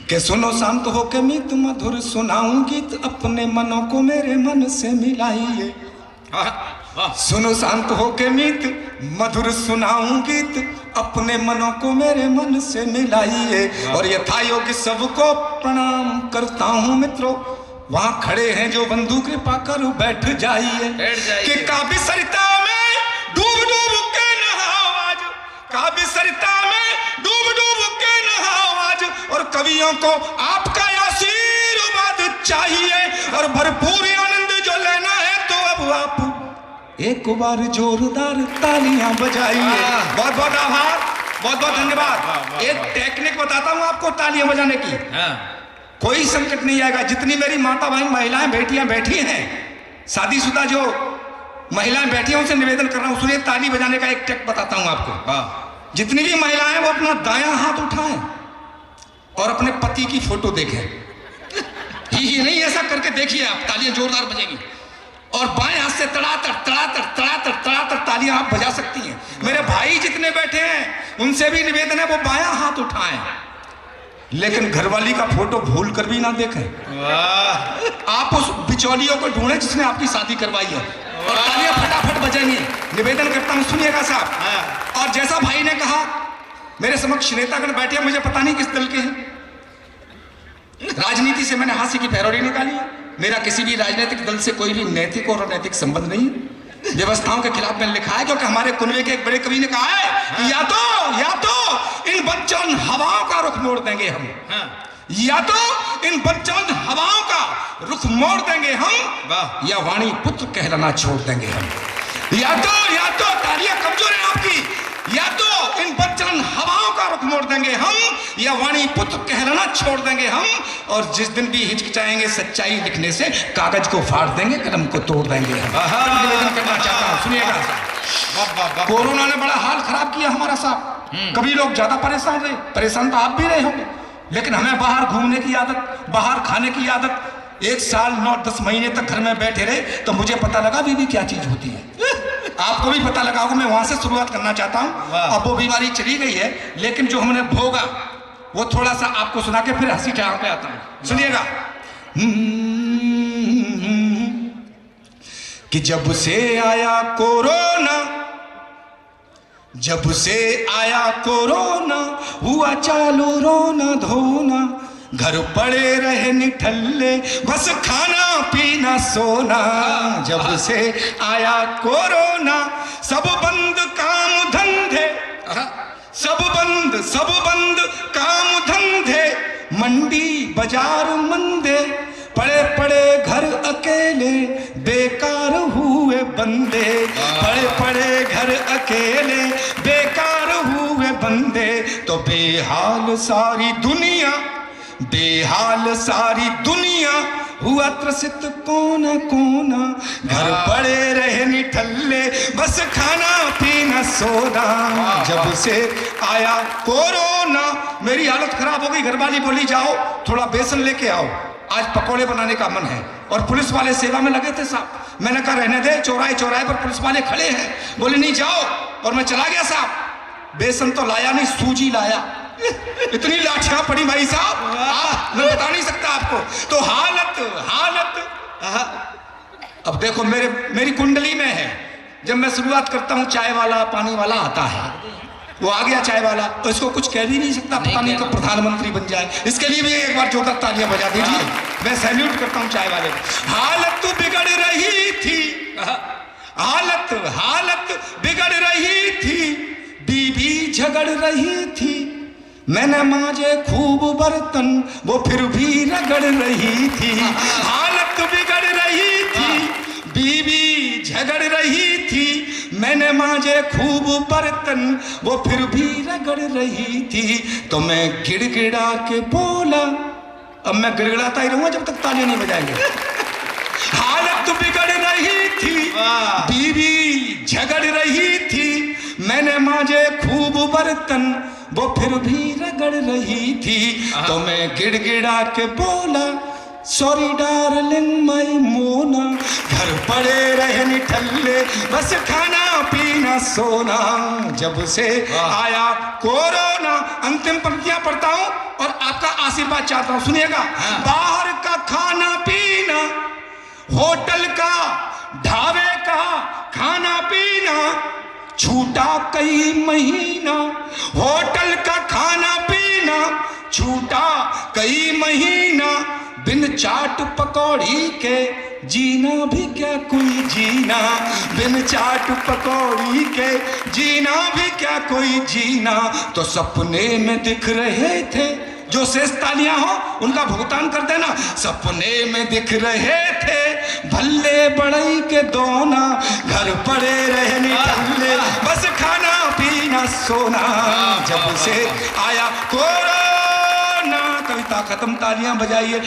के सुनो शांत हो के मीत मधुर सुनाऊं गीत, अपने मनों को मेरे मन से मिलाइए। सुनो शांत हो के मीत मधुर सुनाऊं गीत, अपने मनों को मेरे मन से मिलाइए। और यथायोग्य सबको प्रणाम करता हूं मित्रों, वहां खड़े हैं जो बंधु कृपा कर बैठ जाइए। कि काव्य सरिता में डूब डूब के नहाओ आज, काव्य सरिता में डूब डूब के नहाओ आज। और कवियों को आपका आशीर्वाद चाहिए, और भरपूर आनंद जो लेना है तो अब आप एक बार जोरदार तालियां बजाइए। बहुत बहुत आभार, बहुत बहुत धन्यवाद। एक टेक्निक बताता हूं आपको तालियां बजाने की। कोई संकट नहीं आएगा। जितनी मेरी माता बहन महिलाएं बेटियां बैठी हैं, शादीशुदा जो महिलाएं बैठी हैं, उनसे निवेदन कर रहा हूं, सुनिए ताली बजाने का एक टेक बताता हूं आपको। जितनी भी महिलाएं वो अपना दायां हाथ उठाएं और अपने पति की फोटो देखें। ही नहीं, ऐसा करके देखिए आप, तालियां जोरदार बजेंगी। और बाएं हाथ से तड़ातड़ तड़ातड़ तड़ातड़ तड़ातड़ तालियां आप बजा सकती हैं। मेरे भाई जितने बैठे हैं उनसे भी निवेदन है वो बायां हाथ उठाएं, लेकिन घरवाली का फोटो भूल कर भी ना देखें। आप उस बिचौलियों को ढूंढें जिसने आपकी शादी करवाई है, और तालियां फटाफट बजेंगी। निवेदन करता हूं, सुनिएगा साहब। और जैसा भाई ने कहा, मेरे समक्ष नेतागण बैठे, मुझे पता नहीं किस दल के हैं। राजनीति से मैंने हास्य की पैरोडी निकाली है। मेरा किसी भी राजनीतिक दल से कोई भी नैतिक और अनैतिक संबंध नहीं है। व्यवस्थाओं के खिलाफ मैंने लिखा है, क्योंकि हमारे कुनबे के एक बड़े कवि ने कहा है कि या तो इन बच्चों हवाओं का रुख मोड़ देंगे हम, या तो इन बच्चों हवाओं का रुख मोड़ देंगे हम, या वाणी पुत्र कहलाना छोड़ देंगे हम। या तो तालियां कमजोर है आपकी। या तो इन बच्चों हवाओं का रुख मोड़ देंगे हम, या वाणी पुत्र कहलाना छोड़ देंगे हम। और जिस दिन भी हिचकिचाएंगे सच्चाई लिखने से, कागज को फाड़ देंगे, कलम को तोड़ देंगे हम। निवेदन करना चाहता हूं, सुनिएगा। कोरोना ने बड़ा हाल खराब किया हमारा साहब। कभी लोग ज्यादा परेशान रहे, परेशान तो आप भी रहे होंगे, लेकिन हमें बाहर घूमने की आदत, बाहर खाने की आदत। 1 साल 9-10 महीने तक घर में बैठे रहे तो मुझे पता लगा बीवी क्या चीज होती है। आपको भी पता लगा होगा। मैं वहां से शुरुआत करना चाहता हूं। अब वो बीमारी चली गई है, लेकिन जो हमने भोगा वो थोड़ा सा आपको सुना के फिर हंसी ठहाके पे आता हूं, सुनिएगा। कि जब से आया कोरोना, जब से आया कोरोना, हुआ चालू रोना धोना। घर पड़े रहे निठल्ले, बस खाना पीना सोना। जब से आया कोरोना, सब बंद काम धंधे, सब बंद काम धंधे। मंडी बाजार मंदे, पड़े पड़े घर अकेले, बेकार हुए बंदे। पड़े पड़े घर अकेले, बेकार हुए बंदे। तो बेहाल सारी दुनिया, बेहाल सारी दुनिया, हुआ त्रसित कोना कोना। घर पड़े रहे निठल्ले, बस खाना पीना सोना। जब से आया कोरोना, मेरी हालत खराब हो गई। घरवाली बोली जाओ थोड़ा बेसन लेके आओ, आज पकोड़े बनाने का मन है। और पुलिस वाले सेवा में लगे थे साहब। मैंने कहा रहने दे, चौराहे चौराहे पर पुलिस वाले खड़े हैं। बोले नहीं जाओ, और मैं चला गया साहब। बेसन तो लाया नहीं, सूजी लाया। इतनी लाठियां पड़ी भाई साहब, मैं बता नहीं सकता आपको। तो हालत अब देखो मेरी कुंडली में है। जब मैं शुरुआत करता हूं, चाय वाला पानी वाला आता है, वो आ गया चाय वाला, तो इसको कुछ कह भी नहीं सकता, पता नहीं कब प्रधानमंत्री बन जाए। इसके लिए भी एक बार जोरदार तालियां बजा दीजिए। मैं सैल्यूट करता हूं चाय वाले को। हालत बिगड़ रही थी, हालत बिगड़ रही थी, बीवी झगड़ रही थी। मैंने मांजे खूब बर्तन, वो फिर भी रगड़ रही थी। हालत बिगड़ रही थी, बीवी झगड़ रही थी। मैंने मांजे खूब बर्तन, वो फिर भी रगड़ रही थी। तो मैं गिड़गिड़ा के बोला, अब मैं गिड़गिड़ाता ही रहूंगा जब तक तालियां नहीं बजाएंगे। हालत बिगड़ रही थी, बीवी झगड़ रही थी। मैंने मांजे खूब बर्तन, वो फिर भी रगड़ रही थी। तो मैं गिड़गिड़ा के बोला, सॉरी डार्लिंग माय मोना। घर पड़े रहे निठल्ले, बस खाना पीना सोना। जब से आया कोरोना, अंतिम पंक्तियां पढ़ता हूं और आपका आशीर्वाद चाहता हूं, सुनिएगा। बाहर का खाना पीना, होटल का ढाबे का खाना पीना छूटा कई महीना, होटल का खाना पीना छूटा कई महीना, बिन चाट पकौड़ी के जीना भी क्या कोई जीना, बिन चाट पकौड़ी के जीना भी क्या कोई जीना। तो सपने में दिख रहे थे, जो शेष तालियां हो उनका भुगतान कर देना। सपने में दिख रहे थे भल्ले बड़ई के दोना, घर पड़े रहने टल्ले बस खाना पीना सोना, जब से आया कोरोना। कविता खत्म, तालियां बजाइए।